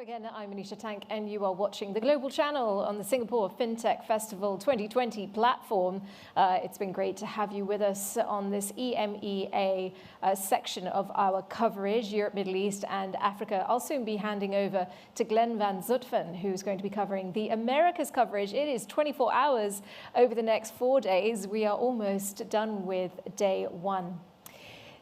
Again, I'm Manisha Tank, and you are watching the Global Channel on the Singapore FinTech Festival 2020 platform. It's been great to have you with us on this EMEA section of our coverage, Europe, Middle East, and Africa. I'll soon be handing over to Glenn Van Zutphen, who's going to be covering the Americas coverage. It is 24 hours over the next 4 days. We are almost done with day one.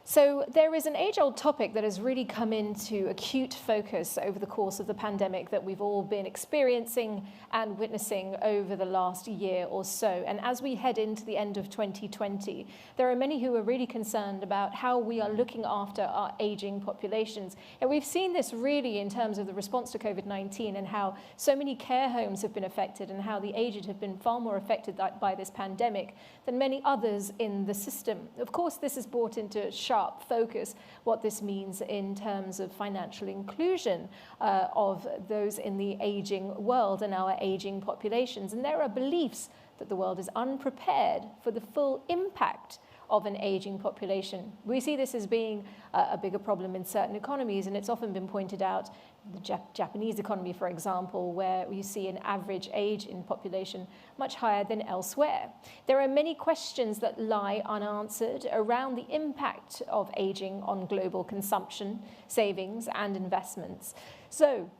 So there is an age-old topic that has really come into acute focus over the course of the pandemic that we've all been experiencing and witnessing over the last year or so. And as we head into the end of 2020, there are many who are really concerned about how we are looking after our aging populations. And we've seen this really in terms of the response to COVID-19 and how so many care homes have been affected and how the aged have been far more affected by this pandemic than many others in the system. Of course, this has brought into sharp focus what this means in terms of financial inclusion of those in the aging world and our aging populations. And there are beliefs that the world is unprepared for the full impact of an aging population. We see this as being a bigger problem in certain economies, and it's often been pointed out, the Japanese economy, for example, where you see an average age in population much higher than elsewhere. There are many questions that lie unanswered around the impact of aging on global consumption, savings, and investments. So,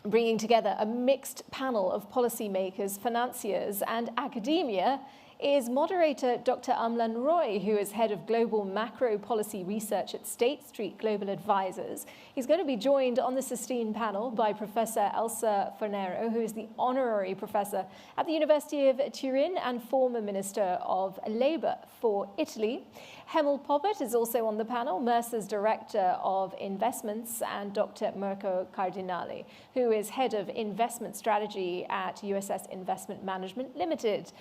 bringing together a mixed panel of policymakers, financiers, and academia is moderator Dr. Amlan Roy, who is head of global macro policy research at State Street Global Advisors. He's going to be joined on this esteemed panel by Professor Elsa Fornero, who is the honorary professor at the University of Turin and former Minister of Labour for Italy. Hemel Poppert is also on the panel, Mercer's Director of Investments, and Dr. Mirko Cardinale, who is Head of Investment Strategy at USS Investment Management Limited.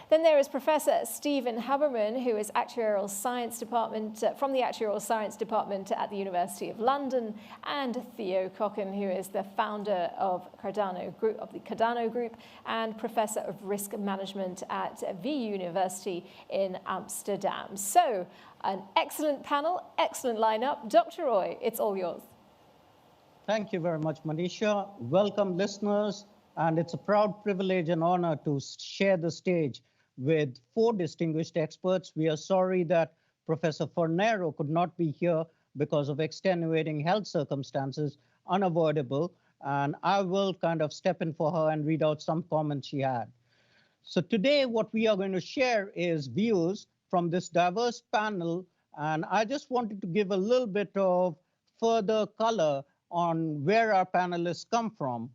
Then there is Professor Stephen Haberman, who is Actuarial Science Department from the Actuarial Science Department at the University of London, and Theo Cocoon, who is the founder of the Cardano Group and Professor of Risk Management at the University in Amsterdam. So, an excellent panel, excellent lineup. Dr. Roy, it's all yours. Thank you very much, Manisha. Welcome, listeners, and it's a proud privilege and honor to share the stage with 4 distinguished experts. We are sorry that Professor Fornero could not be here because of extenuating health circumstances, unavoidable, and I will kind of step in for her and read out some comments she had. So today what we are going to share is views from this diverse panel, and I just wanted to give a little bit of further color on where our panelists come from.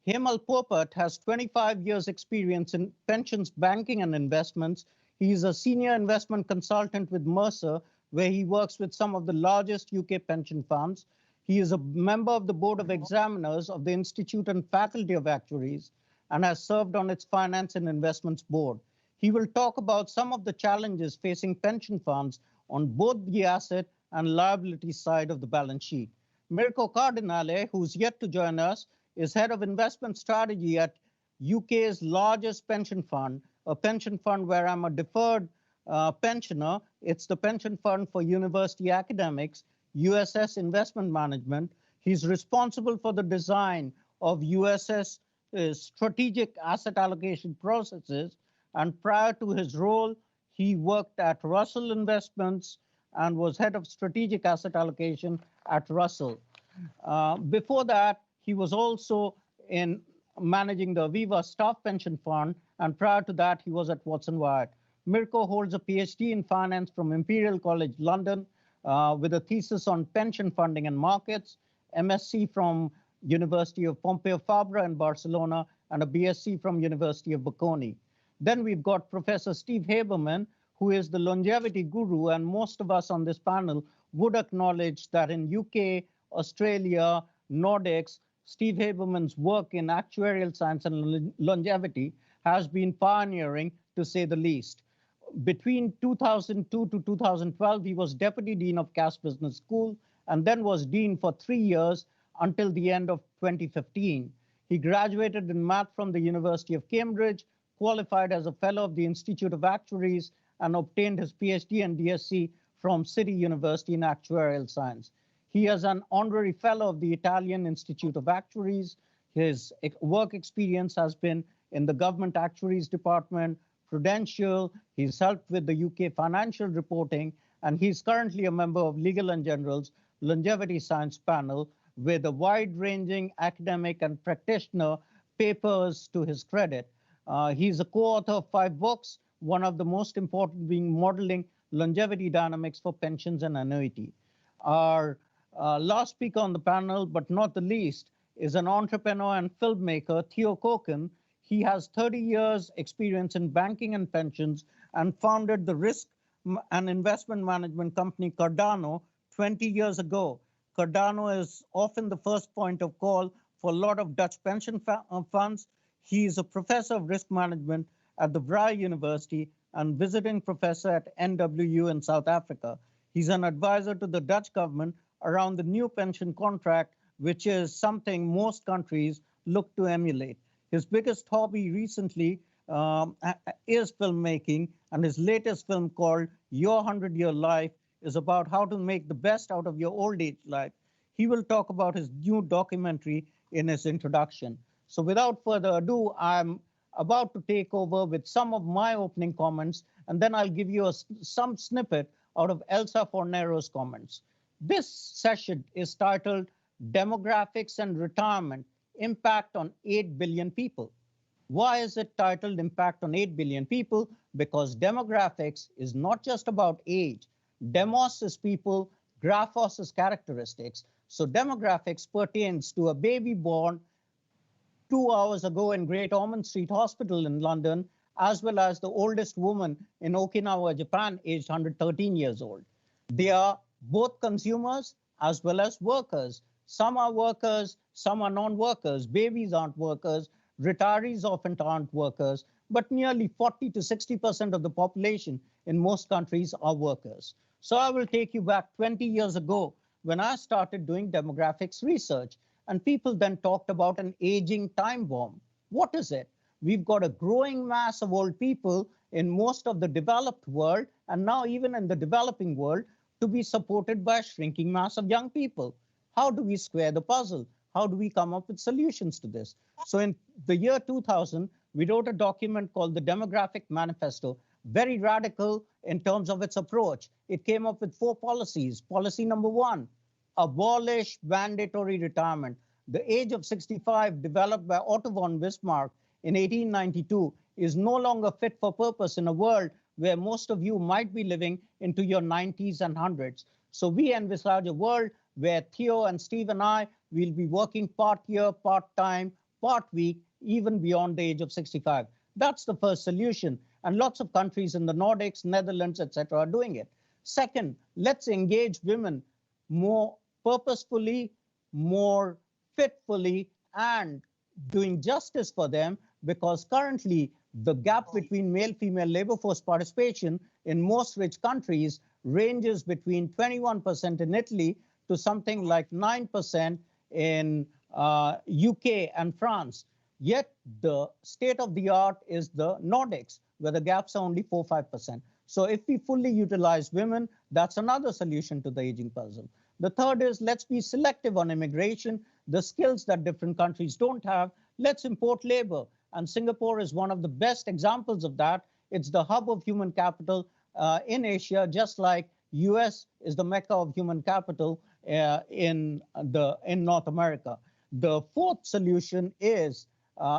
Hemel Poppert has 25 years experience in pensions banking and investments. He is a senior investment consultant with Mercer, where he works with some of the largest UK pension funds. He is a member of the Board of Examiners of the Institute and Faculty of Actuaries and has served on its Finance and Investments Board. He will talk about some of the challenges facing pension funds on both the asset and liability side of the balance sheet. Mirko Cardinale, who's yet to join us, is head of investment strategy at UK's largest pension fund, a pension fund where I'm a deferred pensioner. It's the pension fund for university academics, USS Investment Management. He's responsible for the design of USS strategic asset allocation processes. And prior to his role, he worked at Russell Investments and was head of strategic asset allocation at Russell. Before that, he was also in managing the Aviva Staff Pension Fund, and prior to that, he was at Watson Wyatt. Mirko holds a PhD in finance from Imperial College London with a thesis on pension funding and markets, MSc from University of Pompeu Fabra in Barcelona, and a BSc from University of Bocconi. Then we've got Professor Steve Haberman, who is the longevity guru, and most of us on this panel would acknowledge that in UK, Australia, Nordics, Steve Haberman's work in actuarial science and longevity has been pioneering, to say the least. Between 2002 to 2012, he was Deputy Dean of Cass Business School and then was Dean for 3 years until the end of 2015. He graduated in math from the University of Cambridge, qualified as a fellow of the Institute of Actuaries and obtained his PhD and DSc from City University in Actuarial Science. He is an honorary fellow of the Italian Institute of Actuaries. His work experience has been in the Government Actuaries Department, Prudential. He's helped with the UK financial reporting, and he's currently a member of Legal & General's Longevity Science Panel with a wide-ranging academic and practitioner papers to his credit. He's a co-author of 5 books, one of the most important being Modeling Longevity Dynamics for Pensions and Annuity. Our last speaker on the panel, but not the least, is an entrepreneur and filmmaker, Theo Cocoon. He has 30 years experience in banking and pensions and founded the risk and investment management company Cardano 20 years ago. Cardano is often the first point of call for a lot of Dutch pension funds. He is a professor of risk management at the Vrije University and visiting professor at NWU in South Africa. He's an advisor to the Dutch government around the new pension contract, which is something most countries look to emulate. His biggest hobby recently is filmmaking, and his latest film called Your 100-Year Life is about how to make the best out of your old age life. He will talk about his new documentary in his introduction. So without further ado, I'm about to take over with some of my opening comments, and then I'll give you some snippet out of Elsa Fornero's comments. This session is titled Demographics and Retirement, Impact on 8 Billion People. Why is it titled Impact on 8 Billion People? Because demographics is not just about age. Demos is people, graphos is characteristics. So demographics pertains to a baby born 2 hours ago in Great Ormond Street Hospital in London, as well as the oldest woman in Okinawa, Japan, aged 113 years old. They are both consumers as well as workers. Some are workers, some are non-workers. Babies aren't workers. Retirees often aren't workers, but nearly 40 to 60% of the population in most countries are workers. So I will take you back 20 years ago when I started doing demographics research, and people then talked about an aging time bomb. What is it? We've got a growing mass of old people in most of the developed world, and now even in the developing world, to be supported by a shrinking mass of young people. How do we square the puzzle? How do we come up with solutions to this? So in the year 2000, we wrote a document called the Demographic Manifesto, very radical in terms of its approach. It came up with 4 policies. Policy number 1, abolish mandatory retirement. The age of 65 developed by Otto von Bismarck in 1892 is no longer fit for purpose in a world where most of you might be living into your 90s and 100s. So we envisage a world where Theo and Steve and I will be working part year, part time, part week, even beyond the age of 65. That's the first solution. And lots of countries in the Nordics, Netherlands, etc. are doing it. Second, let's engage women more purposefully, more fitfully, and doing justice for them, because currently the gap between male-female labor force participation in most rich countries ranges between 21% in Italy to something like 9% in UK and France. Yet the state of the art is the Nordics, where the gaps are only 4-5%. So if we fully utilize women, that's another solution to the aging puzzle. The third is, let's be selective on immigration, the skills that different countries don't have. Let's import labor. And Singapore is one of the best examples of that. It's the hub of human capital in Asia, just like US is the mecca of human capital in North America. The fourth solution is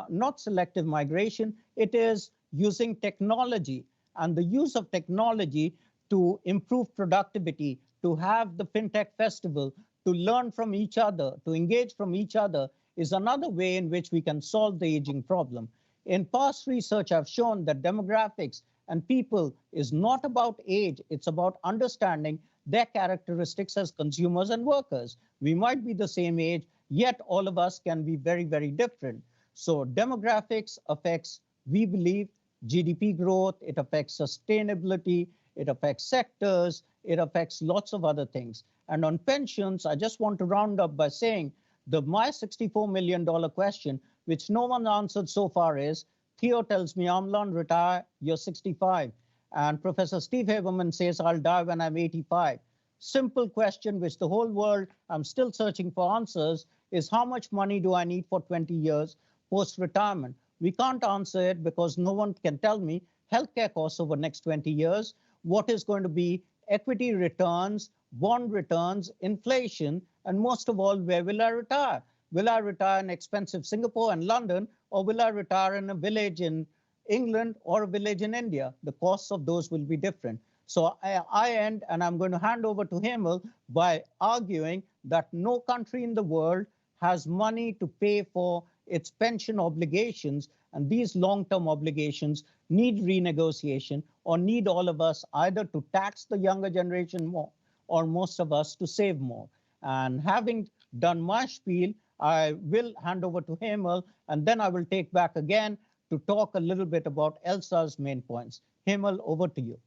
not selective migration. It is using technology, and the use of technology to improve productivity, to have the FinTech festival, to learn from each other, to engage from each other, is another way in which we can solve the aging problem. In past research, I've shown that demographics and people is not about age. It's about understanding their characteristics as consumers and workers. We might be the same age, yet all of us can be very, very different. So demographics affects, we believe, GDP growth, it affects sustainability, it affects sectors, it affects lots of other things. And on pensions, I just want to round up by saying my $64 million question, which no one answered so far, is Theo tells me, Amlan, retire, you're 65. And Professor Steve Haberman says, I'll die when I'm 85. Simple question, which the whole world, I'm still searching for answers, is how much money do I need for 20 years post-retirement? We can't answer it because no one can tell me healthcare costs over the next 20 years, what is going to be equity returns, bond returns, inflation, and most of all, where will I retire? Will I retire in expensive Singapore and London, or will I retire in a village in England or a village in India? The costs of those will be different. So I end, and I'm going to hand over to Hemal by arguing that no country in the world has money to pay for its pension obligations, and these long-term obligations need renegotiation or need all of us either to tax the younger generation more or most of us to save more. And having done my spiel, I will hand over to Hemal, and then I will take back again to talk a little bit about Elsa's main points. Hemal, over to you.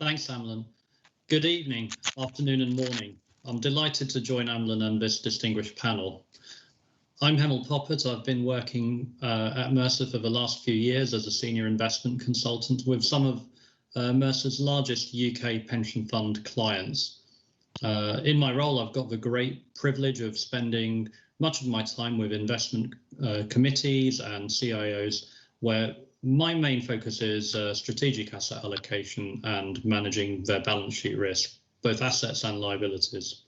Thanks, Amlan. Good evening, afternoon and morning. I'm delighted to join Amlan and this distinguished panel. I'm Hemal Poppert. I've been working at Mercer for the last few years as a senior investment consultant with some of Mercer's largest UK pension fund clients. In my role, I've got the great privilege of spending much of my time with investment committees and CIOs, where my main focus is strategic asset allocation and managing their balance sheet risk, both assets and liabilities.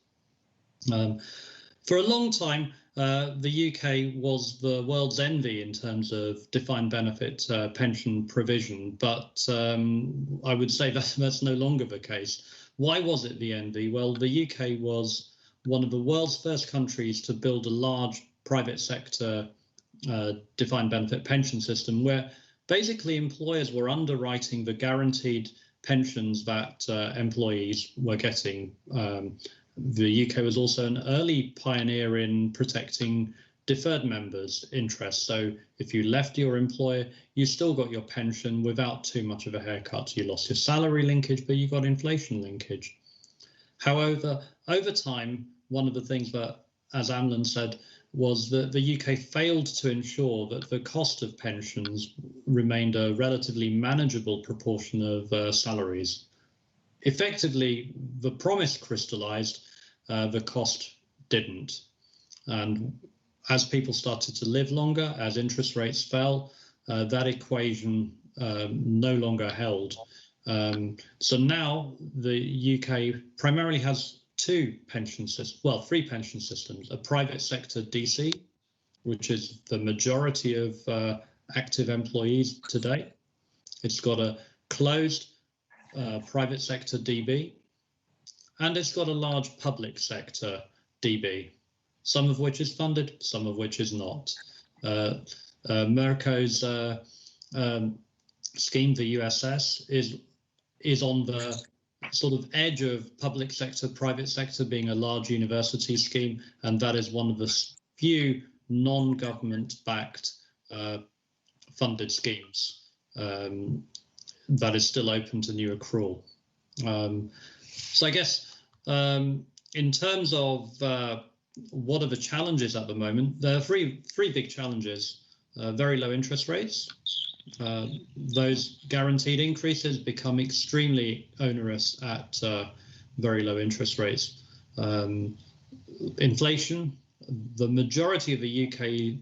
For a long time, the UK was the world's envy in terms of defined benefit pension provision, but I would say that's no longer the case. Why was it the envy? Well, the UK was one of the world's first countries to build a large private sector defined benefit pension system where basically employers were underwriting the guaranteed pensions that employees were getting. The UK was also an early pioneer in protecting deferred members' interests. So if you left your employer, you still got your pension without too much of a haircut. You lost your salary linkage, but you got inflation linkage. However, over time, one of the things that, as Amlan said, was that the UK failed to ensure that the cost of pensions remained a relatively manageable proportion of salaries. Effectively, the promise crystallized, the cost didn't. And as people started to live longer, as interest rates fell, that equation no longer held. So now the UK primarily has three pension systems: a private sector DC, which is the majority of active employees today. It's got a closed private sector DB, and it's got a large public sector DB, some of which is funded, some of which is not. Merco's scheme, the USS, is on the sort of edge of public sector, private sector being a large university scheme, and that is one of the few non-government backed funded schemes that is still open to new accrual. So I guess in terms of what are the challenges at the moment, there are three big challenges. Very low interest rates. Those guaranteed increases become extremely onerous at very low interest rates. Inflation, the majority of the UK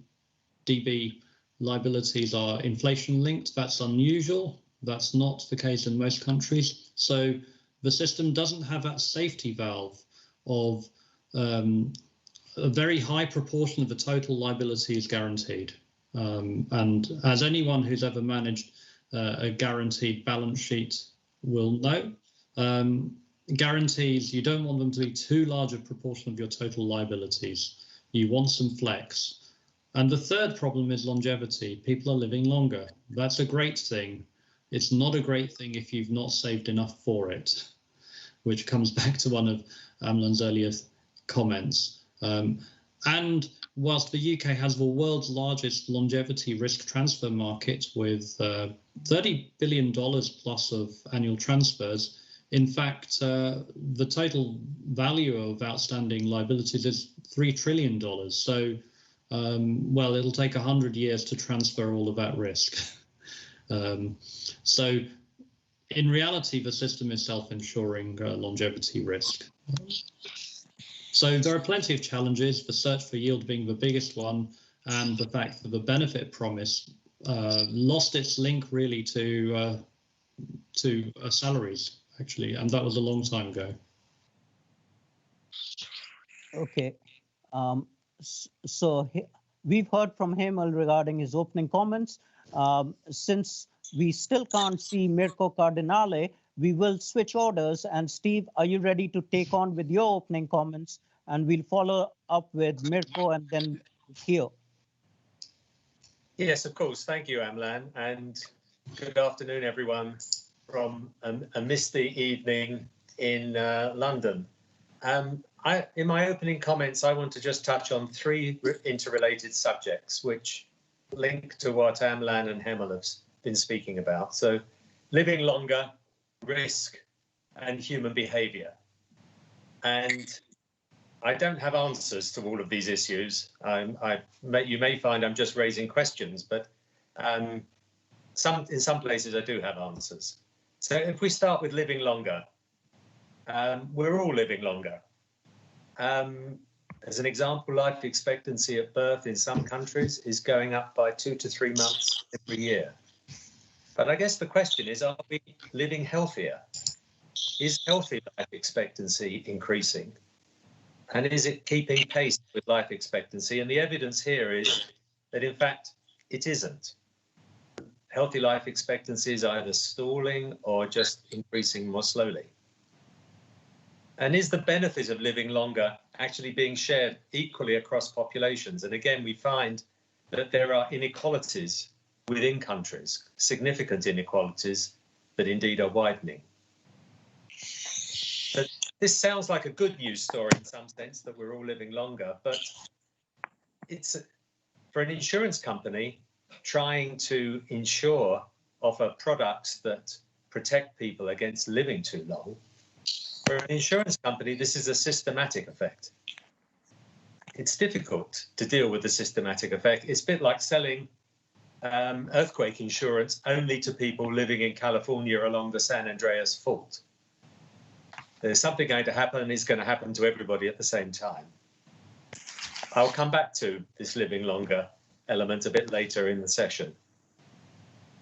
DB liabilities are inflation linked. That's unusual. That's not the case in most countries. So the system doesn't have that safety valve of a very high proportion of the total liability is guaranteed. And as anyone who's ever managed a guaranteed balance sheet will know, guarantees, you don't want them to be too large a proportion of your total liabilities. You want some flex. And the third problem is longevity. People are living longer. That's a great thing. It's not a great thing if you've not saved enough for it, which comes back to one of Amlan's earlier comments. And whilst the UK has the world's largest longevity risk transfer market with $30 billion plus of annual transfers, in fact, the total value of outstanding liabilities is $3 trillion. So well, it'll take 100 years to transfer all of that risk. So in reality, the system is self-insuring longevity risk. So there are plenty of challenges, the search for yield being the biggest one, and the fact that the benefit promise lost its link really to salaries, actually, and that was a long time ago. Okay, so we've heard from Hemal regarding his opening comments. Since we still can't see Mirko Cardinale, we will switch orders. And Steve, are you ready to take on with your opening comments? And we'll follow up with Mirko and then Theo. Yes, of course. Thank you, Amlan. And good afternoon, everyone, from a misty evening in London. In my opening comments, I want to just touch on three interrelated subjects, which link to what Amlan and Hemal have been speaking about. So living longer, risk, and human behavior. And I don't have answers to all of these issues. You may find I'm just raising questions, but in some places I do have answers. So if we start with living longer, we're all living longer. As an example, life expectancy at birth in some countries is going up by 2 to 3 months every year. But I guess the question is, are we living healthier? Is healthy life expectancy increasing? And is it keeping pace with life expectancy? And the evidence here is that, in fact, it isn't. Healthy life expectancy is either stalling or just increasing more slowly. And is the benefit of living longer actually being shared equally across populations? And again, we find that there are inequalities within countries, significant inequalities that indeed are widening. But this sounds like a good news story in some sense, that we're all living longer, but it's for an insurance company trying to offer products that protect people against living too long. For an insurance company, this is a systematic effect. It's difficult to deal with the systematic effect. It's a bit like selling earthquake insurance only to people living in California along the San Andreas Fault. There's something going to happen, and it's going to happen to everybody at the same time. I'll come back to this living longer element a bit later in the session.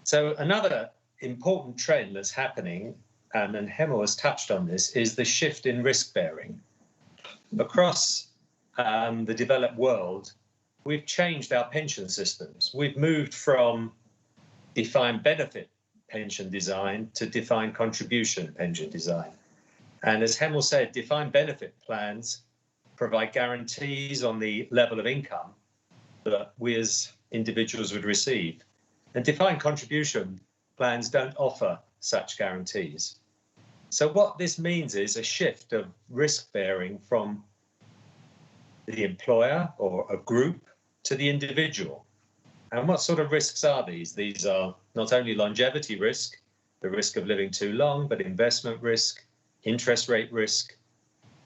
So another important trend that's happening, and Hemal has touched on this, is the shift in risk bearing. Across the developed world, we've changed our pension systems. We've moved from defined benefit pension design to defined contribution pension design. And as Hemal said, defined benefit plans provide guarantees on the level of income that we as individuals would receive. And defined contribution plans don't offer such guarantees. So what this means is a shift of risk bearing from the employer or a group to the individual. And what sort of risks are these? These are not only longevity risk, the risk of living too long, but investment risk, interest rate risk,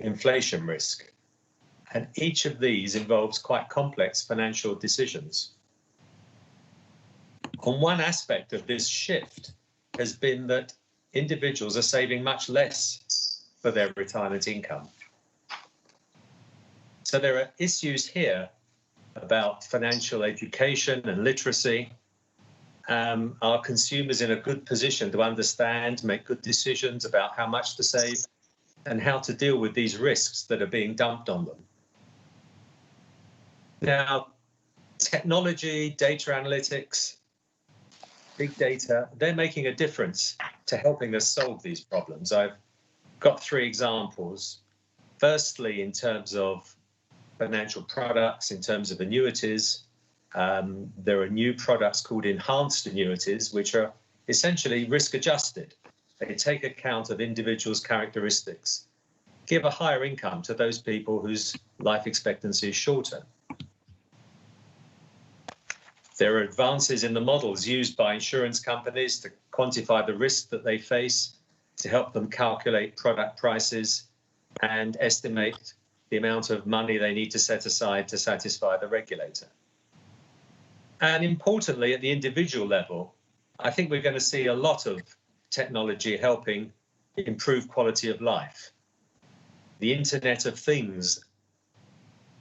inflation risk. And each of these involves quite complex financial decisions. And one aspect of this shift has been that individuals are saving much less for their retirement income. So there are issues here about financial education and literacy. Are consumers in a good position to understand, make good decisions about how much to save and how to deal with these risks that are being dumped on them? Now, technology, data analytics, big data, they're making a difference to helping us solve these problems. I've got 3 examples. Firstly, in terms of financial products, in terms of annuities, there are new products called enhanced annuities, which are essentially risk adjusted. They take account of individuals' characteristics, give a higher income to those people whose life expectancy is shorter. There are advances in the models used by insurance companies to quantify the risk that they face, to help them calculate product prices and estimate the amount of money they need to set aside to satisfy the regulator. And importantly, at the individual level, I think we're going to see a lot of technology helping improve quality of life. The Internet of Things,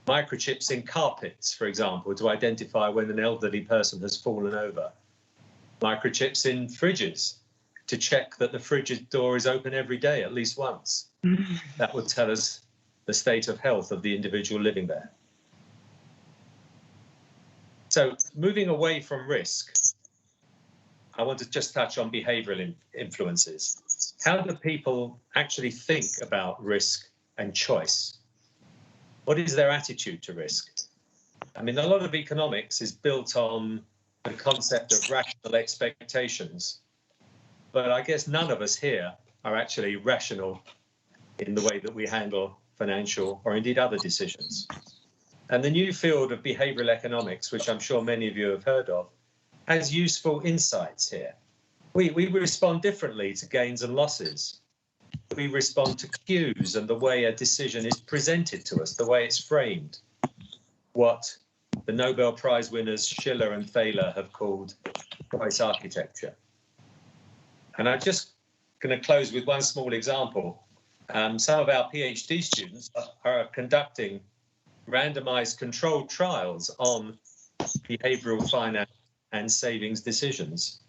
microchips in carpets, for example, to identify when an elderly person has fallen over. Microchips in fridges to check that the fridge door is open every day, at least once. That would tell us the state of health of the individual living there. So moving away from risk, I want to just touch on behavioral influences. How do people actually think about risk and choice? What is their attitude to risk? I mean, a lot of economics is built on the concept of rational expectations, but I guess none of us here are actually rational in the way that we handle financial or indeed other decisions. And the new field of behavioral economics, which I'm sure many of you have heard of, has useful insights here. We respond differently to gains and losses. We respond to cues and the way a decision is presented to us, the way it's framed. What the Nobel Prize winners Schiller and Thaler have called choice architecture. And I'm just going to close with one small example. Some of our PhD students are conducting randomized controlled trials on behavioral finance and savings decisions.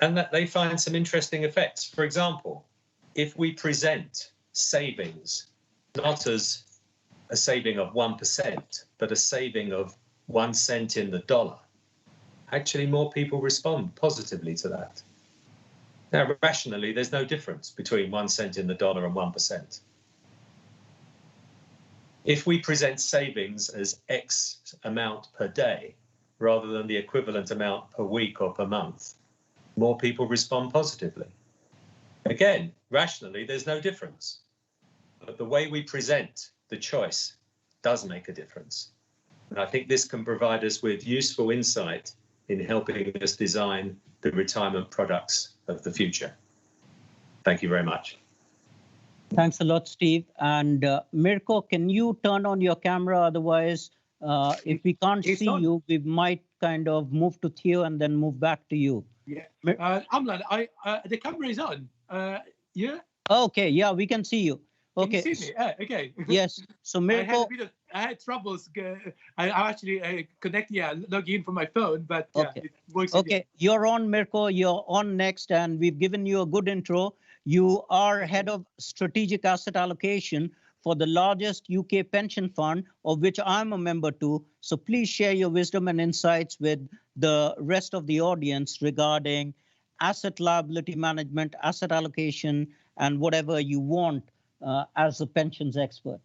And that they find some interesting effects. For example, if we present savings not as a saving of 1%, but a saving of 1 cent in the dollar, actually more people respond positively to that. Now, rationally, there's no difference between 1 cent in the dollar and 1%. If we present savings as X amount per day, rather than the equivalent amount per week or per month, more people respond positively. Again, rationally, there's no difference. But the way we present the choice does make a difference. And I think this can provide us with useful insight in helping us design the retirement products of the future. Thank you very much. Thanks a lot, Steve. And Mirko, can you turn on your camera? Otherwise, if we can't see you, we might kind of move to Theo and then move back to you. Yeah, Amlan, the camera is on. Yeah. Okay, yeah, we can see you. Okay. Can you see me? Okay. Yes. So Mirko, I had troubles. I actually log in from my phone, but yeah, okay. It works. Okay, again. you're on, Mirko. You're on next, and we've given you a good intro. You are head of strategic asset allocation for the largest UK pension fund, of which I'm a member too. So please share your wisdom and insights with the rest of the audience regarding asset liability management, asset allocation, and whatever you want as a pensions expert.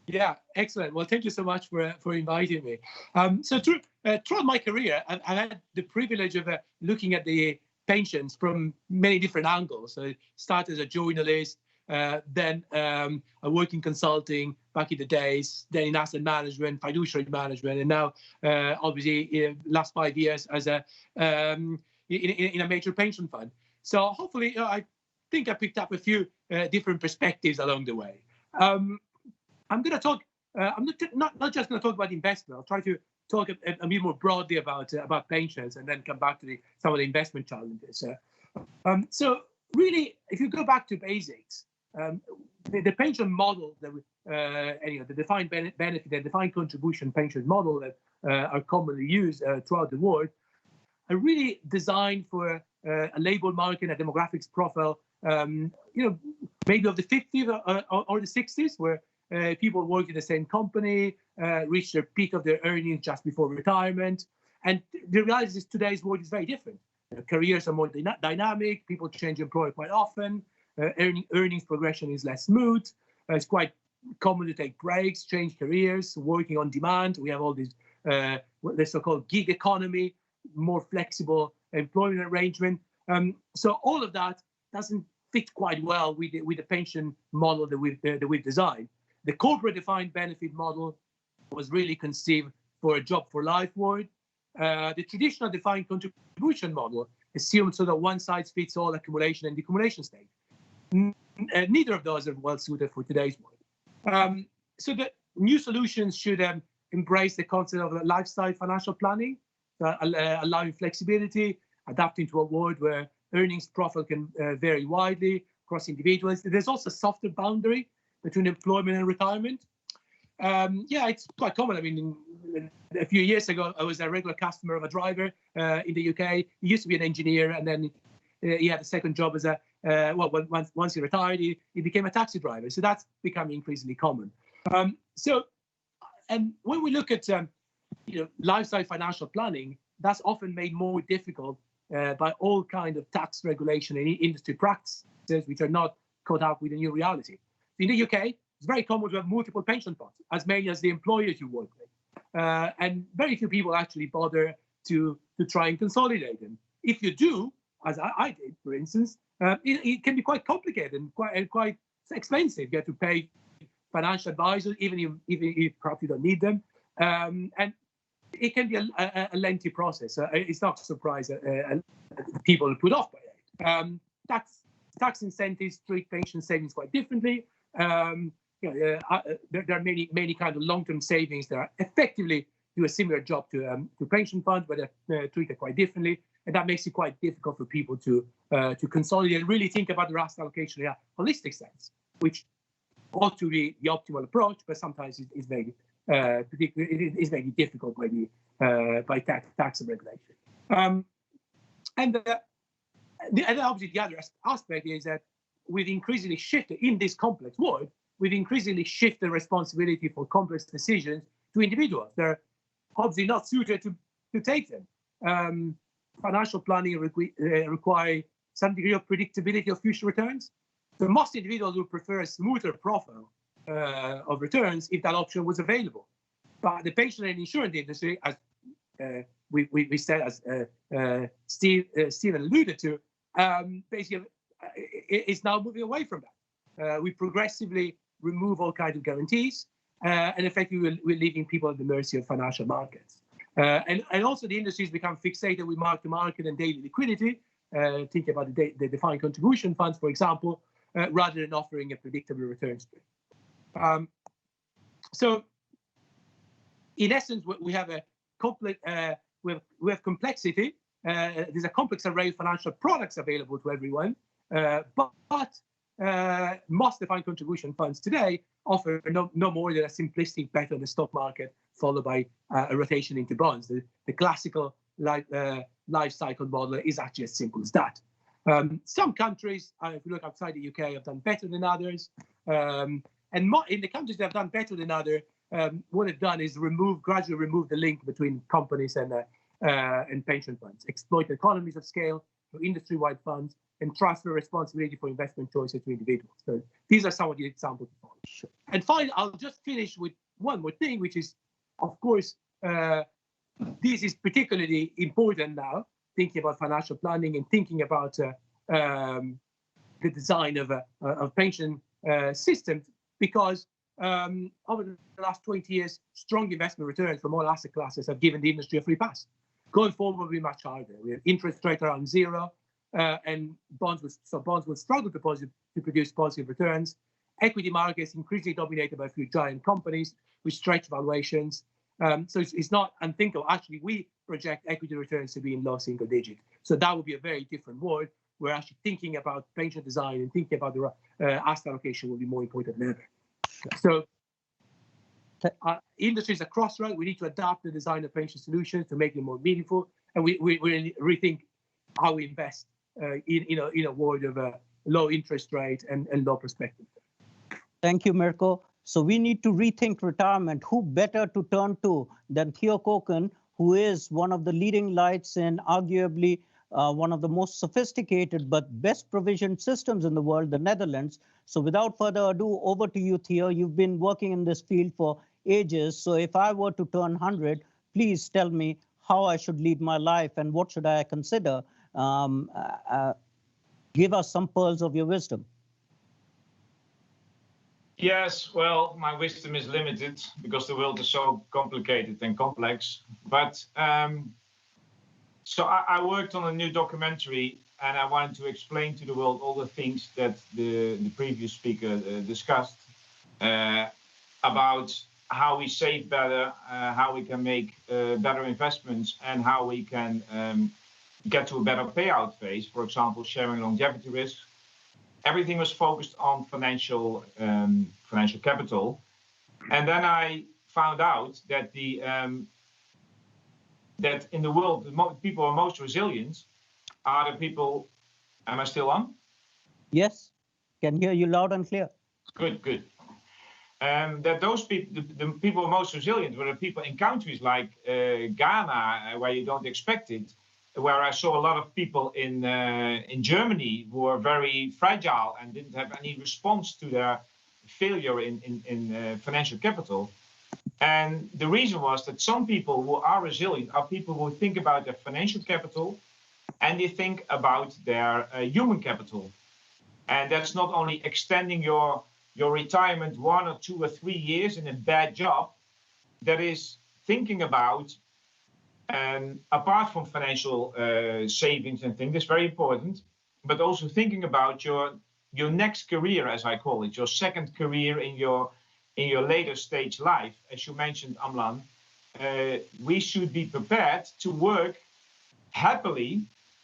Yeah, excellent. Well, thank you so much for inviting me. So throughout my career, I've had the privilege of looking at the pensions from many different angles. So I started as a journalist, then I worked in consulting back in the days, then in asset management, fiduciary management, and now obviously in the last 5 years as a in a major pension fund. So hopefully, I think I picked up a few different perspectives along the way. I'm going to talk. I'm not just going to talk about investment. I'll try to talk a bit more broadly about pensions, and then come back to some of the investment challenges. So really, if you go back to basics, the pension model that the defined benefit and defined contribution pension model that are commonly used throughout the world are really designed for a labor market, a demographics profile, maybe of the 50s or the 60s, where people work in the same company, reach their peak of their earnings just before retirement. And the reality is today's world is very different. Careers are more dynamic, people change employer quite often, earnings progression is less smooth, it's quite common to take breaks, change careers, working on demand. We have all these, the so-called gig economy, more flexible employment arrangement. So all of that doesn't fit quite well with the pension model that we've designed. The corporate defined benefit model was really conceived for a job for life world. The traditional defined contribution model assumed sort of one size fits all accumulation and decumulation state. Neither of those are well suited for today's world. So the new solutions should embrace the concept of lifestyle financial planning, allowing flexibility, adapting to a world where earnings profile can vary widely across individuals. There's also a softer boundary between employment and retirement. Yeah, it's quite common. I mean, a few years ago, I was a regular customer of a driver in the UK. He used to be an engineer, and then he had a second job as a once he retired, he became a taxi driver. So that's becoming increasingly common. And when we look at lifestyle financial planning, that's often made more difficult by all kinds of tax regulation and industry practices which are not caught up with the new reality. In the UK, it's very common to have multiple pension funds, as many as the employers you work with. And very few people actually bother to try and consolidate them. If you do, as I did, for instance, it can be quite complicated and quite expensive. You have to pay financial advisors, even if perhaps you don't need them. And it can be a lengthy process. It's not a surprise that people put off by it. Tax incentives treat pension savings quite differently. There are many kind of long-term savings that are effectively do a similar job to pension funds, but they're treated quite differently, and that makes it quite difficult for people to consolidate and really think about the asset allocation in a holistic sense, which ought to be the optimal approach, but sometimes it is made difficult by tax and regulation. And obviously the other aspect is that we've increasingly shifted in this complex world. We've increasingly shifted responsibility for complex decisions to individuals. They're obviously not suited to take them. Financial planning require some degree of predictability of future returns. So most individuals would prefer a smoother profile of returns if that option was available. But the pension and insurance industry, as we said, as Stephen alluded to, basically is now moving away from that. We progressively remove all kinds of guarantees, and effectively we're leaving people at the mercy of financial markets. And also the industry has become fixated with mark-to-market and daily liquidity, think about the defined contribution funds, for example, rather than offering a predictable return stream. So in essence, we have a complex, we have complexity. There's a complex array of financial products available to everyone, but most defined contribution funds today offer no more than a simplistic bet on the stock market, followed by a rotation into bonds. The classical life cycle model is actually as simple as that. Some countries, if you look outside the UK, have done better than others. And in the countries that have done better than others, what they've done is gradually remove the link between companies and pension funds, exploit economies of scale for industry-wide funds, and transfer responsibility for investment choices to individuals. So these are some of the examples. Sure. And finally, I'll just finish with one more thing, which is, of course, this is particularly important now, thinking about financial planning and thinking about the design of pension systems, because over the last 20 years, strong investment returns from all asset classes have given the industry a free pass. Going forward will be much harder. We have interest rate around zero, and bonds will struggle to produce positive returns. Equity markets increasingly dominated by a few giant companies with stretched valuations. So it's not unthinkable. Actually, we project equity returns to be in low single digit. So that would be a very different world. We're actually thinking about pension design and thinking about the asset allocation will be more important than ever. So industry is a crossroad. We need to adapt the design of pension solutions to make them more meaningful, and we rethink how we invest in a world of low interest rate and low perspective. Thank you, Mirko. So we need to rethink retirement. Who better to turn to than Theo Cocoon, who is one of the leading lights in arguably one of the most sophisticated but best provisioned systems in the world, the Netherlands. So without further ado, over to you, Theo. You've been working in this field for ages. So if I were to turn 100, please tell me how I should lead my life and what should I consider. Give us some pearls of your wisdom. Yes, well, my wisdom is limited because the world is so complicated and complex. But so I worked on a new documentary, and I wanted to explain to the world all the things that the previous speaker discussed. about how we save better, how we can make better investments, and how we can get to a better payout phase, for example, sharing longevity risk. Everything was focused on financial capital. And then I found out that that in the world, the people who are most resilient are the people. Am I still on? Yes, can hear you loud and clear. Good, good. That those people, the people who are most resilient, were the people in countries like Ghana, where you don't expect it, where I saw a lot of people in Germany who were very fragile and didn't have any response to their failure in financial capital. And the reason was that some people who are resilient are people who think about their financial capital and they think about their human capital. And that's not only extending your retirement 1 or 2 or 3 years in a bad job, that is thinking about, apart from financial savings and things, that's very important, but also thinking about your next career, as I call it, your second career in your later stage life. As you mentioned, Amlan, we should be prepared to work happily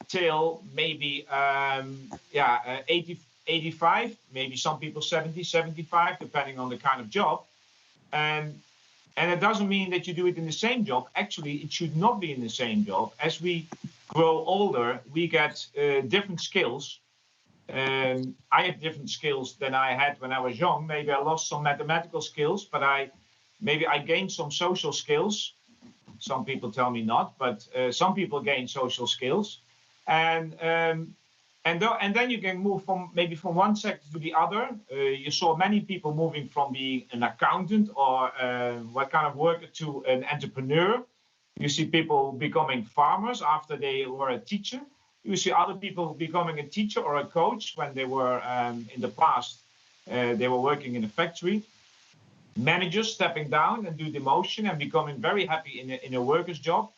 till maybe 80, 85, maybe some people 70, 75, depending on the kind of job. And it doesn't mean that you do it in the same job. Actually, it should not be in the same job. As we grow older, we get different skills. I have different skills than I had when I was young. Maybe I lost some mathematical skills, but maybe I gained some social skills. Some people tell me not, but some people gain social skills. And then you can move from one sector to the other. You saw many people moving from being an accountant or what kind of worker to an entrepreneur. You see people becoming farmers after they were a teacher. You see other people becoming a teacher or a coach when they were in the past. They were working in a factory. Managers stepping down and do demotion and becoming very happy in a worker's job.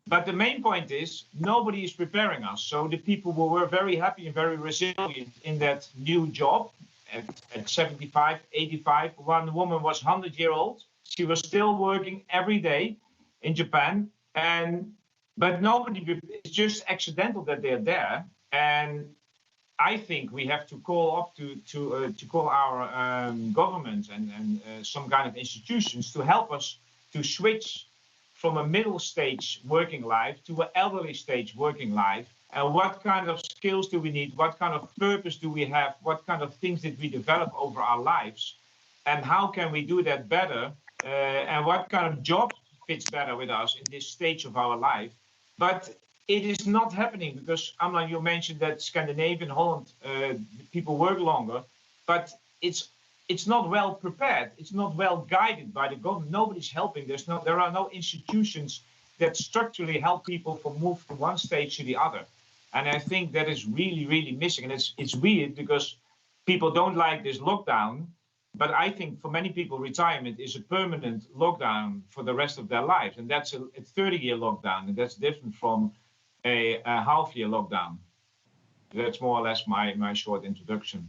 But the main point is nobody is preparing us. So the people who were very happy and very resilient in that new job at 75, 85, one woman was 100-year-old. She was still working every day in Japan. But nobody, it's just accidental that they're there. And I think we have to call up to call our governments and some kind of institutions to help us to switch from a middle stage working life to an elderly stage working life. And what kind of skills do we need? What kind of purpose do we have? What kind of things did we develop over our lives? And how can we do that better? And what kind of job fits better with us in this stage of our life? But it is not happening because, Amlan, you mentioned that Scandinavia and Holland, people work longer, but it's not well prepared. It's not well guided by the government. Nobody's helping. There are no institutions that structurally help people from move from one stage to the other. And I think that is really, really missing. And it's weird because people don't like this lockdown. But I think for many people, retirement is a permanent lockdown for the rest of their lives. And that's a 30-year lockdown. And that's different from a half-year lockdown. That's more or less my short introduction.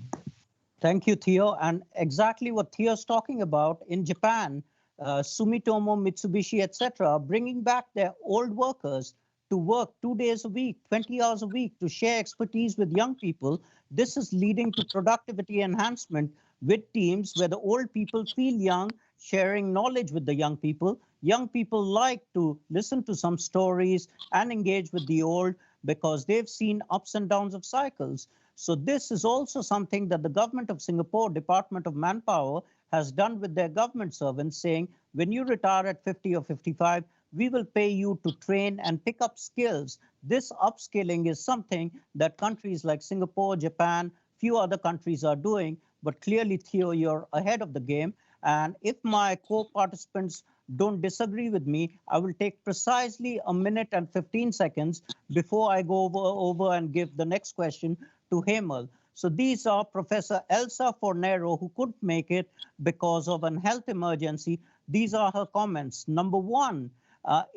Thank you, Theo. And exactly what Theo's talking about in Japan, Sumitomo, Mitsubishi, etc., bringing back their old workers to work 2 days a week, 20 hours a week, to share expertise with young people. This is leading to productivity enhancement with teams where the old people feel young, sharing knowledge with the young people. Young people like to listen to some stories and engage with the old because they've seen ups and downs of cycles. So this is also something that the government of Singapore, Department of Manpower, has done with their government servants, saying, when you retire at 50 or 55, we will pay you to train and pick up skills. This upskilling is something that countries like Singapore, Japan, few other countries are doing. But clearly, Theo, you're ahead of the game. And if my co-participants don't disagree with me, I will take precisely 1 minute and 15 seconds before I go over and give the next question to Hemal. So these are Professor Elsa Fornero, who couldn't make it because of an health emergency. These are her comments. Number one,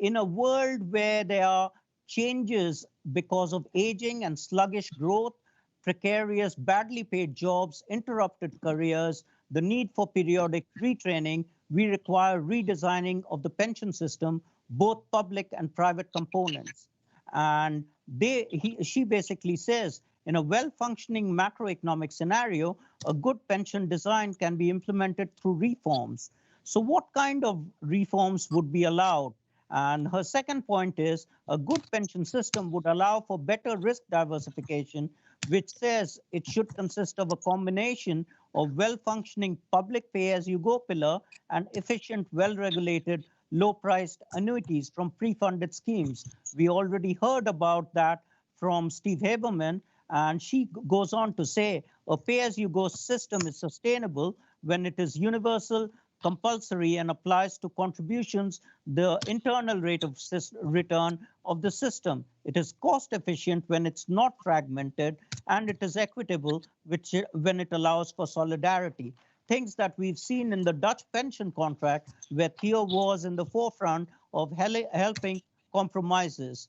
in a world where there are changes because of aging and sluggish growth, precarious, badly paid jobs, interrupted careers, the need for periodic retraining, we require redesigning of the pension system, both public and private components. And she basically says, in a well-functioning macroeconomic scenario, a good pension design can be implemented through reforms. So what kind of reforms would be allowed? And her second point is a good pension system would allow for better risk diversification, which says it should consist of a combination of well-functioning public pay-as-you-go pillar and efficient, well-regulated, low-priced annuities from pre-funded schemes. We already heard about that from Steve Haberman, and she goes on to say a pay-as-you-go system is sustainable when it is universal, compulsory, and applies to contributions the internal rate of return of the system. It is cost efficient when it's not fragmented, and it is equitable when it allows for solidarity. Things that we've seen in the Dutch pension contract, where Theo was in the forefront of helping compromises.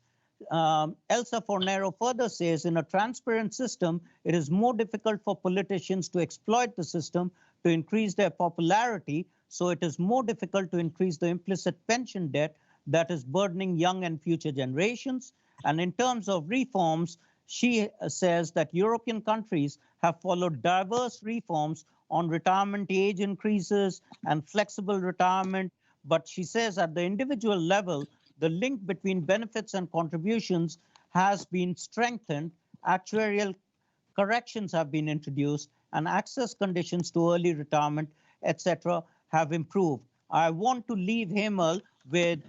Elsa Fornero further says, in a transparent system, it is more difficult for politicians to exploit the system to increase their popularity, so it is more difficult to increase the implicit pension debt that is burdening young and future generations. And in terms of reforms, she says that European countries have followed diverse reforms on retirement age increases and flexible retirement, but she says at the individual level, the link between benefits and contributions has been strengthened, actuarial corrections have been introduced, and access conditions to early retirement, etc., have improved. I want to leave Hemal with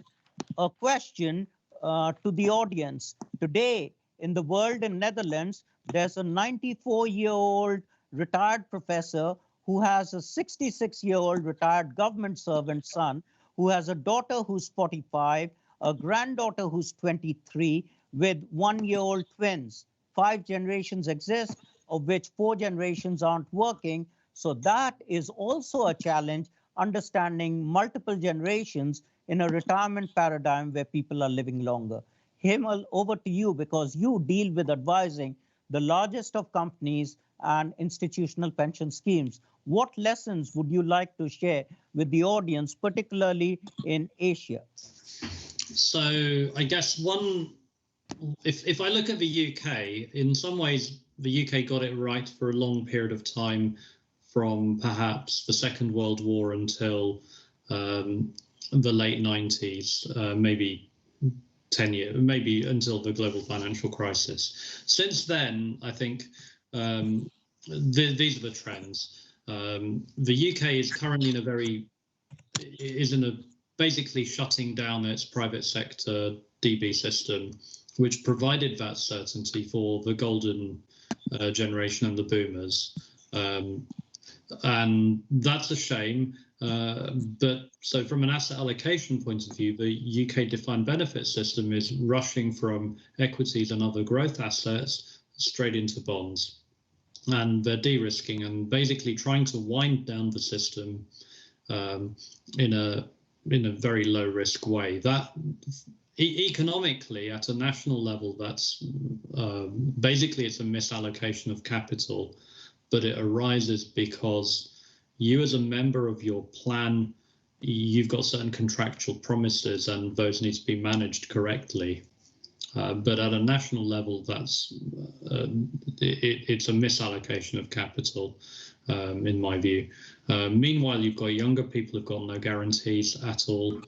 a question to the audience. Today, in the world in Netherlands, there's a 94-year-old retired professor who has a 66-year-old retired government servant son, who has a daughter who's 45, a granddaughter who's 23, with 1-year-old twins. 5 generations exist, of which 4 generations aren't working. So that is also a challenge, understanding multiple generations in a retirement paradigm where people are living longer. Hemal, over to you, because you deal with advising the largest of companies and institutional pension schemes. What lessons would you like to share with the audience, particularly in Asia? So I guess if I look at the UK, in some ways, the UK got it right for a long period of time, from perhaps the Second World War until the late 90s, maybe 10 years, maybe until the global financial crisis. Since then, I think these are the trends. The UK is currently basically shutting down its private sector DB system, which provided that certainty for the golden generation and the boomers. And that's a shame. But so from an asset allocation point of view, the UK defined benefit system is rushing from equities and other growth assets straight into bonds. And they're de-risking and basically trying to wind down the system in a very low risk way. That economically, at a national level, that's basically it's a misallocation of capital, but it arises because you, as a member of your plan, you've got certain contractual promises, and those need to be managed correctly. But at a national level, that's it's a misallocation of capital, in my view. Meanwhile, you've got younger people who've got no guarantees at all,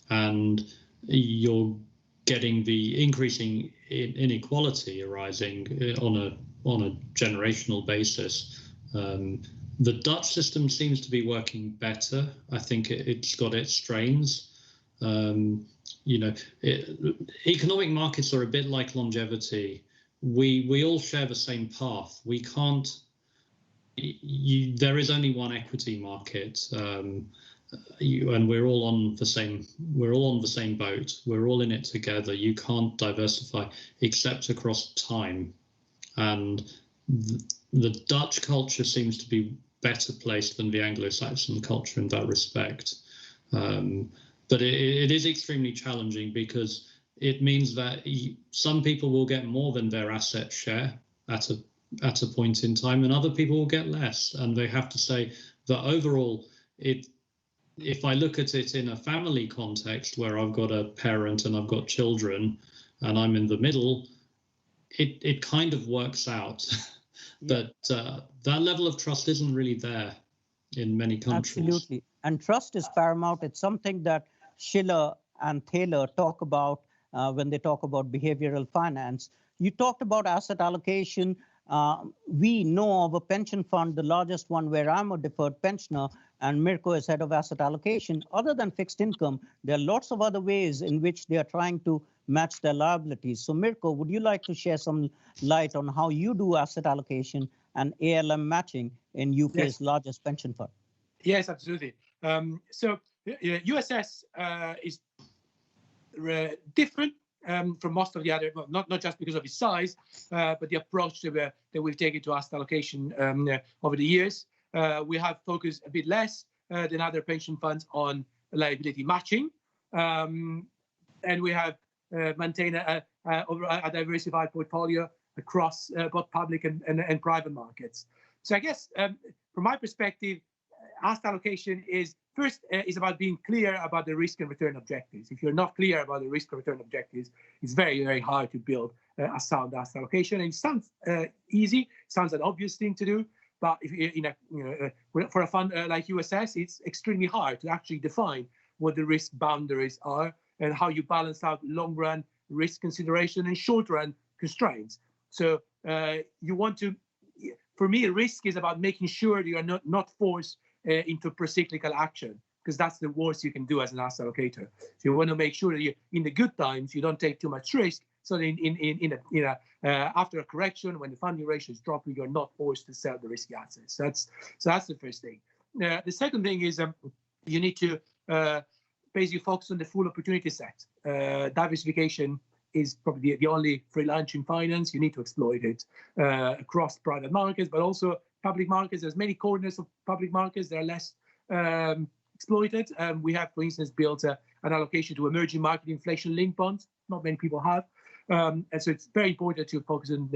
and you're getting the increasing inequality arising on a generational basis. The Dutch system seems to be working better. I think it's got its strains. Economic markets are a bit like longevity. We all share the same path. We can't. There is only one equity market, and we're all on the same. We're all on the same boat. We're all in it together. You can't diversify except across time, and the Dutch culture seems to be better placed than the Anglo-Saxon culture in that respect. But it is extremely challenging because it means that some people will get more than their asset share at a point in time, and other people will get less. And they have to say, that overall, if I look at it in a family context where I've got a parent and I've got children and I'm in the middle, it kind of works out. But that level of trust isn't really there in many countries. Absolutely. And trust is paramount. It's something that Schiller and Thaler talk about when they talk about behavioral finance. You talked about asset allocation. We know of a pension fund, the largest one where I'm a deferred pensioner, and Mirko is head of asset allocation. Other than fixed income, there are lots of other ways in which they are trying to match their liabilities. So Mirko, would you like to share some light on how you do asset allocation and ALM matching in UK's largest pension fund? Yes, absolutely. So USS is different from most of the other, well, not just because of its size, but the approach that we've taken to asset allocation over the years. We have focused a bit less than other pension funds on liability matching, and we have maintained a diversified portfolio across both public and private markets. So I guess from my perspective, asset allocation is about being clear about the risk and return objectives. If you're not clear about the risk and return objectives, it's very, very hard to build a sound asset allocation. And it sounds easy, sounds an obvious thing to do, but if for a fund like USS, it's extremely hard to actually define what the risk boundaries are and how you balance out long-run risk consideration and short-run constraints. So you want to, for me, risk is about making sure that you are not forced into procyclical action, because that's the worst you can do as an asset allocator. So you want to make sure that you, in the good times, you don't take too much risk. So that after a correction, when the funding ratio is dropping, you're not forced to sell the risky assets. So that's the first thing. The second thing is you need to basically focus on the full opportunity set. Diversification is probably the only free lunch in finance. You need to exploit it across private markets, but also public markets. There's many corners of public markets that are less exploited. We have, for instance, built an allocation to emerging market inflation-linked bonds. Not many people have. And so it's very important to focus on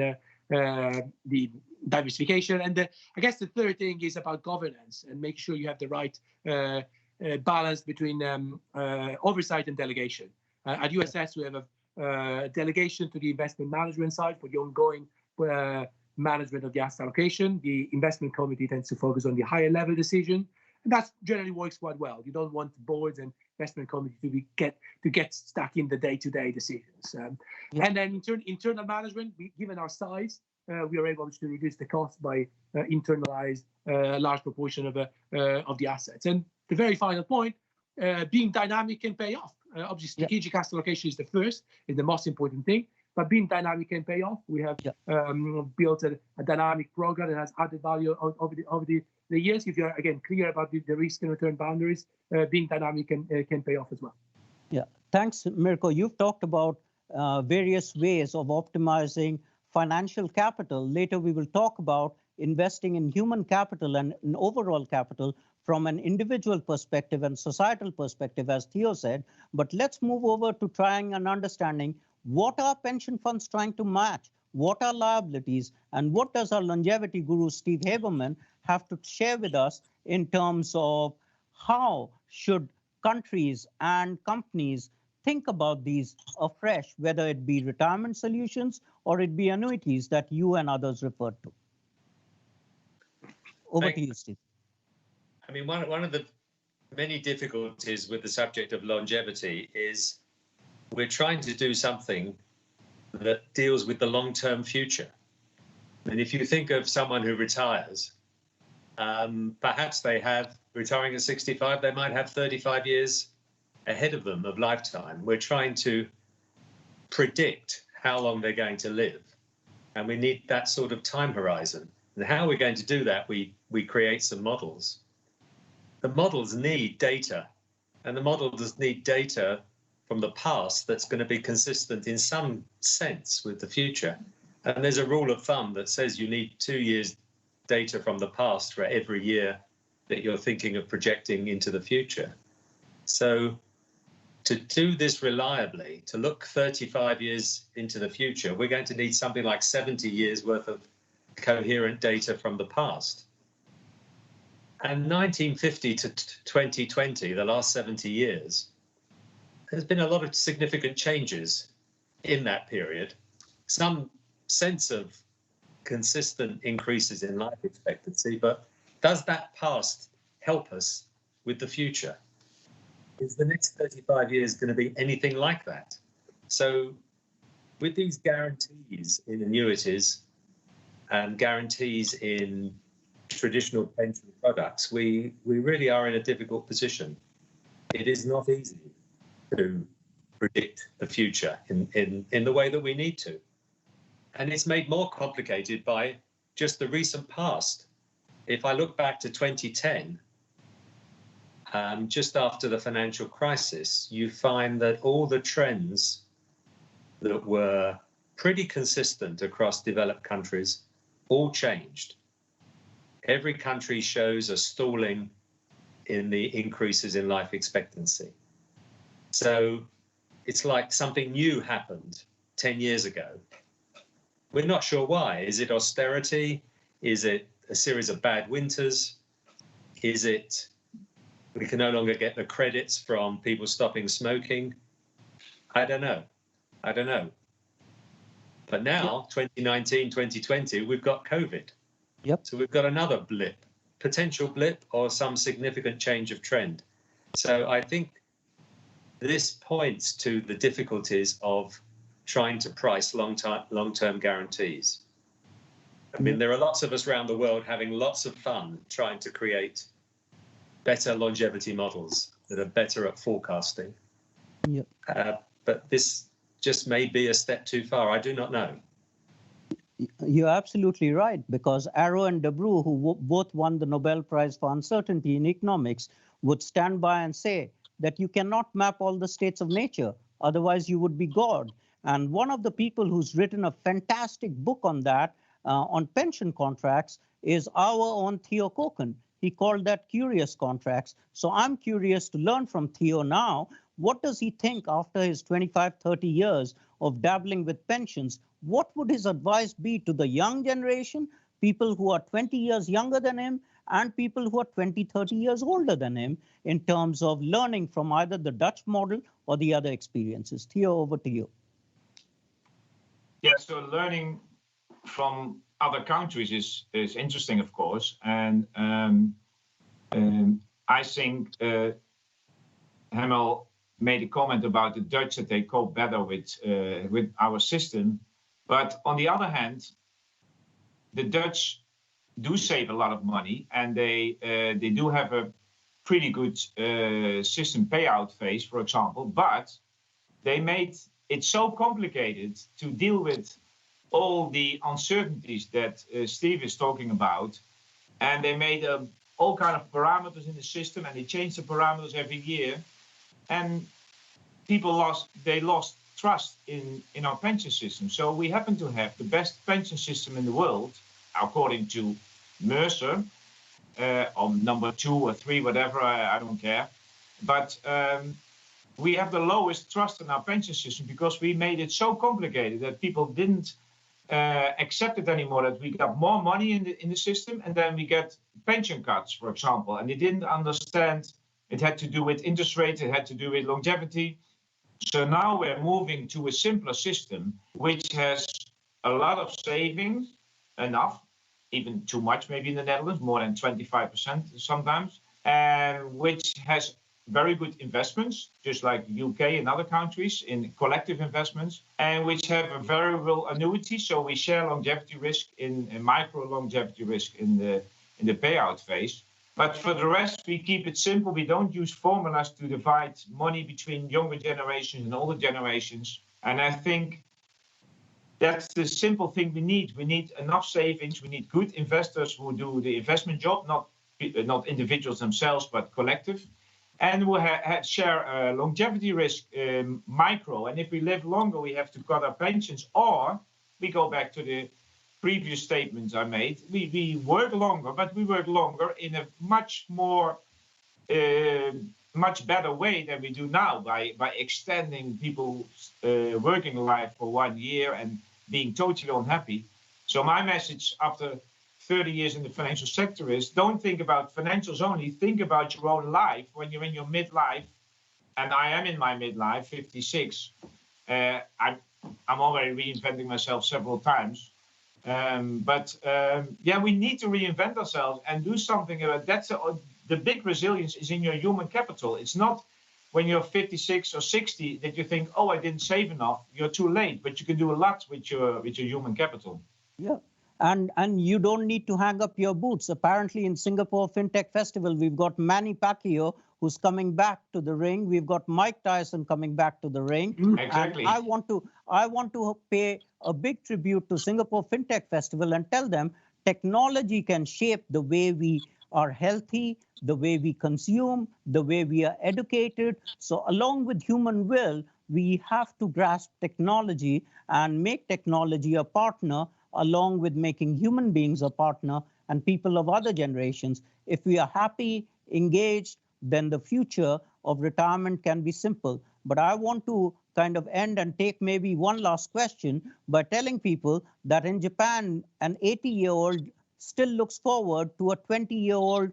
the diversification. And I guess the third thing is about governance and make sure you have the right balance between oversight and delegation. At USS, we have a delegation to the investment management side for the ongoing management of the asset allocation. The investment committee tends to focus on the higher level decision, and that generally works quite well. You don't want boards and investment committee to get stuck in the day-to-day decisions. And then internal management, given our size, we are able to reduce the cost by internalize a large proportion of the assets. And the very final point, being dynamic can pay off. Obviously, strategic asset allocation is the most important thing. But being dynamic can pay off. We have built a dynamic program that has added value over the years. If you're, again, clear about the risk and return boundaries, being dynamic can pay off as well. Yeah, thanks, Mirko. You've talked about various ways of optimizing financial capital. Later, we will talk about investing in human capital and in overall capital from an individual perspective and societal perspective, as Theo said. But let's move over to trying and understanding what are pension funds trying to match, what are liabilities, and what does our longevity guru, Steve Haberman, have to share with us in terms of how should countries and companies think about these afresh, whether it be retirement solutions or it be annuities that you and others referred to. Over to you, Steve. I mean, one of the many difficulties with the subject of longevity is we're trying to do something that deals with the long-term future. And if you think of someone who retires, perhaps they have, retiring at 65, they might have 35 years ahead of them of lifetime. We're trying to predict how long they're going to live. And we need that sort of time horizon. And how we're going to do that, we create some models. The models need data, and the models need data from the past that's going to be consistent in some sense with the future. And there's a rule of thumb that says you need 2 years data from the past for every year that you're thinking of projecting into the future. So to do this reliably, to look 35 years into the future, we're going to need something like 70 years worth of coherent data from the past. And 1950 to 2020, the last 70 years, there's been a lot of significant changes in that period. Some sense of consistent increases in life expectancy, but does that past help us with the future? Is the next 35 years going to be anything like that? So with these guarantees in annuities and guarantees in traditional pension products, we really are in a difficult position. It is not easy to predict the future in the way that we need to. And it's made more complicated by just the recent past. If I look back to 2010, just after the financial crisis, you find that all the trends that were pretty consistent across developed countries all changed. Every country shows a stalling in the increases in life expectancy. So it's like something new happened 10 years ago. We're not sure why. Is it austerity? Is it a series of bad winters? Is it we can no longer get the credits from people stopping smoking? I don't know. But now, 2019, 2020, we've got COVID. Yep. So we've got another blip, potential blip or some significant change of trend. So I think this points to the difficulties of trying to price long-term guarantees. I mean, there are lots of us around the world having lots of fun trying to create better longevity models that are better at forecasting. Yep. But this just may be a step too far. I do not know. You're absolutely right, because Arrow and DeBrew, who both won the Nobel Prize for Uncertainty in Economics, would stand by and say that you cannot map all the states of nature, otherwise you would be God. And one of the people who's written a fantastic book on that, on pension contracts, is our own Theo Cocoon. He called that curious contracts. So I'm curious to learn from Theo now. What does he think after his 25, 30 years of dabbling with pensions? What would his advice be to the young generation, people who are 20 years younger than him, and people who are 20, 30 years older than him, in terms of learning from either the Dutch model or the other experiences? Theo, over to you. Yeah, so learning from other countries is interesting, of course. And I think Hamel made a comment about the Dutch, that they cope better with our system. But on the other hand, the Dutch do save a lot of money, and they do have a pretty good system payout phase, for example. But they made it so complicated to deal with all the uncertainties that Steve is talking about, and they made all kind of parameters in the system, and they changed the parameters every year, and people lost trust in our pension system. So we happen to have the best pension system in the world, according to Mercer, or number 2 or 3, whatever, I don't care. But we have the lowest trust in our pension system because we made it so complicated that people didn't accept it anymore, that we got more money in the system, and then we get pension cuts, for example. And they didn't understand it had to do with interest rates, it had to do with longevity. So now we're moving to a simpler system, which has a lot of savings, enough, even too much maybe in the Netherlands, more than 25% sometimes, and which has very good investments, just like UK and other countries, in collective investments, and which have a variable annuity. So we share longevity risk in micro longevity risk in the payout phase. But for the rest, we keep it simple. We don't use formulas to divide money between younger generations and older generations. And I think that's the simple thing we need. We need enough savings. We need good investors who do the investment job, not individuals themselves, but collective. And we'll share longevity risk micro. And if we live longer, we have to cut our pensions, or we go back to the previous statements I made. We work longer, but we work longer in a much better way than we do now by extending people's working life for 1 year and being totally unhappy. So my message after 30 years in the financial sector is, don't think about financials only, think about your own life when you're in your midlife. And I am in my midlife, 56. I'm already reinventing myself several times. Yeah, we need to reinvent ourselves and do something about that. The big resilience is in your human capital. It's not when you're 56 or 60 that you think, oh, I didn't save enough. You're too late, but you can do a lot with your human capital. Yeah. And you don't need to hang up your boots. Apparently in Singapore FinTech Festival, we've got Manny Pacquiao who's coming back to the ring. We've got Mike Tyson coming back to the ring. Exactly. And I want to pay a big tribute to Singapore FinTech Festival and tell them technology can shape the way we are healthy, the way we consume, the way we are educated. So along with human will, we have to grasp technology and make technology a partner, along with making human beings a partner and people of other generations. If we are happy, engaged, then the future of retirement can be simple. But I want to kind of end and take maybe one last question by telling people that in Japan, an 80-year-old still looks forward to a 20-year-old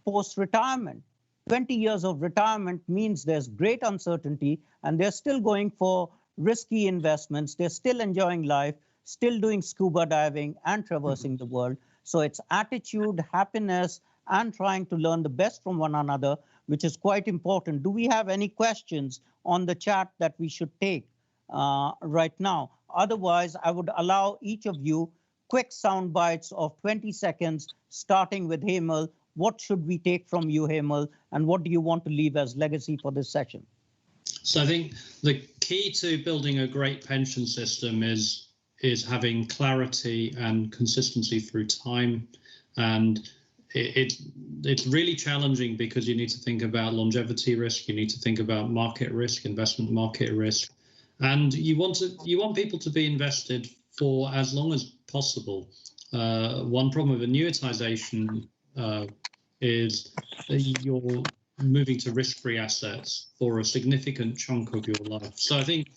post-retirement. 20 years of retirement means there's great uncertainty, and they're still going for risky investments. They're still enjoying life, still doing scuba diving and traversing the world. So it's attitude, happiness, and trying to learn the best from one another, which is quite important. Do we have any questions on the chat that we should take right now? Otherwise, I would allow each of you quick sound bites of 20 seconds, starting with Hemal. What should we take from you, Hemal, and what do you want to leave as legacy for this session? So I think the key to building a great pension system is having clarity and consistency through time. And it's really challenging because you need to think about longevity risk, you need to think about market risk, investment market risk, and you want people to be invested for as long as possible. One problem with annuitization is you're moving to risk-free assets for a significant chunk of your life. So I think,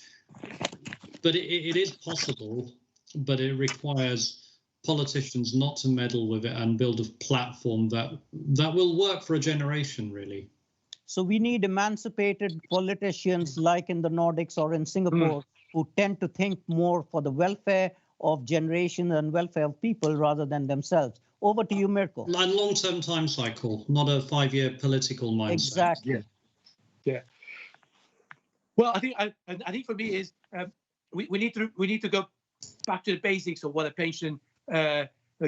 but it is possible, but it requires politicians not to meddle with it and build a platform that will work for a generation, really. So we need emancipated politicians like in the Nordics or in Singapore who tend to think more for the welfare of generations and welfare of people rather than themselves. Over to you, Mirko. Like long-term time cycle, not a 5-year political mindset. Exactly. Yeah. Well, I think for me is we need to go back to the basics of what a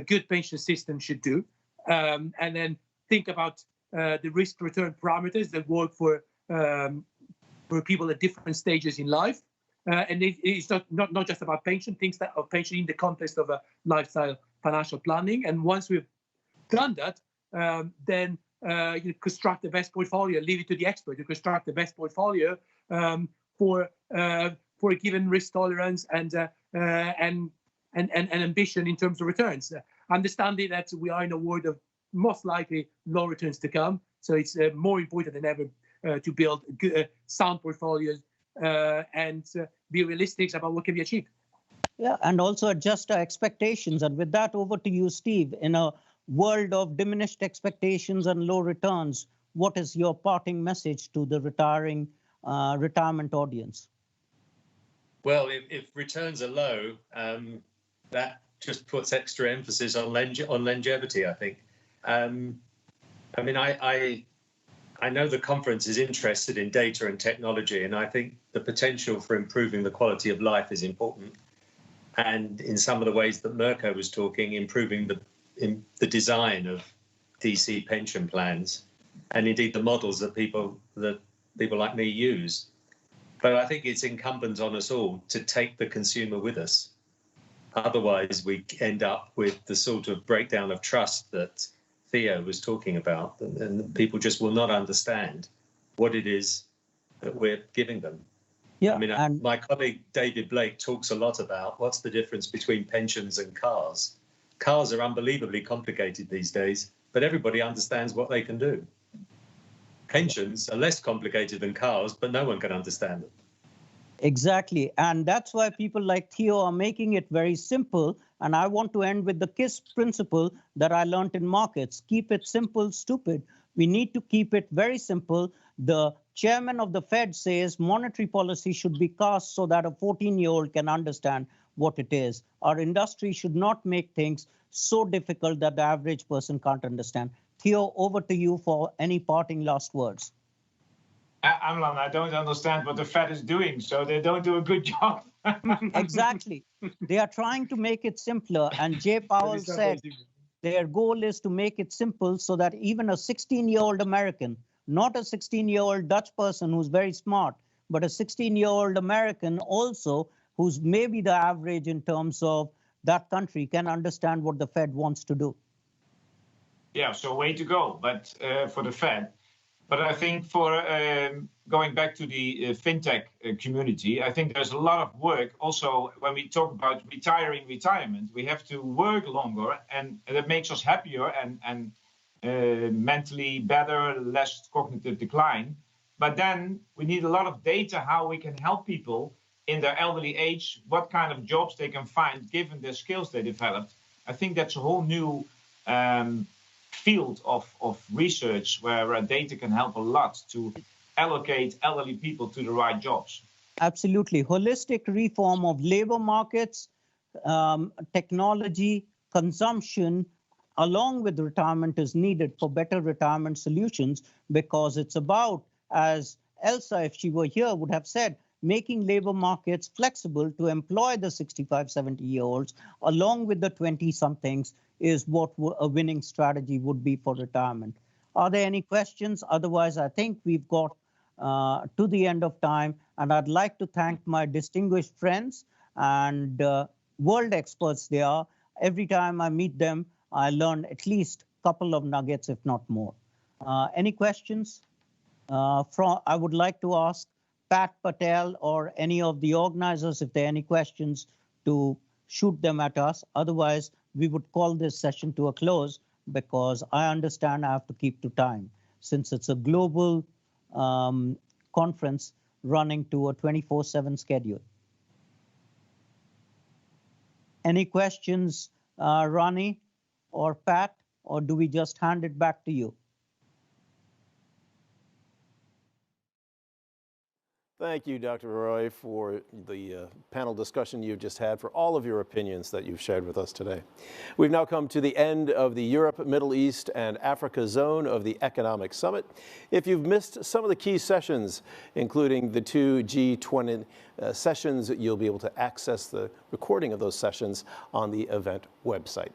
good pension system should do, and then think about the risk-return parameters that work for people at different stages in life. And it's not just about pension, things that of pension in the context of a lifestyle financial planning. And once we've done that, then you construct the best portfolio, leave it to the expert to construct the best portfolio for a given risk tolerance and ambition in terms of returns. Understanding that we are in a world of most likely low returns to come, so it's more important than ever to build good, sound portfolios and be realistic about what can be achieved. Yeah, and also adjust our expectations. And with that, over to you, Steve. In a world of diminished expectations and low returns, what is your parting message to the retirement audience? Well, if returns are low, that just puts extra emphasis on longevity, I think. I mean, I know the conference is interested in data and technology, and I think the potential for improving the quality of life is important. And in some of the ways that Mirko was talking, improving the design of DC pension plans, and indeed the models that people like me use. But I think it's incumbent on us all to take the consumer with us. Otherwise, we end up with the sort of breakdown of trust that Theo was talking about, and people just will not understand what it is that we're giving them. Yeah, I mean, my colleague David Blake talks a lot about what's the difference between pensions and cars. Cars are unbelievably complicated these days, but everybody understands what they can do. Pensions are less complicated than cars, but no one can understand them. Exactly. And that's why people like Theo are making it very simple And I want to end with the KISS principle that I learned in markets. Keep it simple, stupid. We need to keep it very simple. The chairman of the Fed says monetary policy should be cast so that a 14-year-old can understand what it is. Our industry should not make things so difficult that the average person can't understand. Theo, over to you for any parting last words. Amlan, I don't understand what the Fed is doing, so they don't do a good job. Exactly. They are trying to make it simpler. And Jay Powell said their goal is to make it simple so that even a 16-year-old American, not a 16-year-old Dutch person who's very smart, but a 16-year-old American also who's maybe the average in terms of that country can understand what the Fed wants to do. Yeah, so way to go, but for the Fed. But I think for going back to the FinTech community, I think there's a lot of work. Also, when we talk about retirement, we have to work longer, and that makes us happier and mentally better, less cognitive decline. But then we need a lot of data how we can help people in their elderly age, what kind of jobs they can find given the skills they developed. I think that's a whole new field of research where data can help a lot to allocate elderly people to the right jobs. Absolutely. Holistic reform of labor markets, technology, consumption, along with retirement is needed for better retirement solutions, because it's about, as Elsa, if she were here, would have said, making labor markets flexible to employ the 65, 70-year-olds along with the 20-somethings is what a winning strategy would be for retirement. Are there any questions? Otherwise, I think we've got to the end of time, and I'd like to thank my distinguished friends and world experts they are. Every time I meet them, I learn at least a couple of nuggets, if not more. Any questions? I would like to ask Pat Patel or any of the organizers, if there are any questions, to shoot them at us. Otherwise, we would call this session to a close, because I understand I have to keep to time, since it's a global conference running to a 24/7 schedule. Any questions, Ronnie or Pat, or do we just hand it back to you? Thank you, Dr. Roy, for the panel discussion you've just had, for all of your opinions that you've shared with us today. We've now come to the end of the Europe, Middle East, and Africa zone of the Economic Summit. If you've missed some of the key sessions, including the two G20 sessions, you'll be able to access the recording of those sessions on the event website.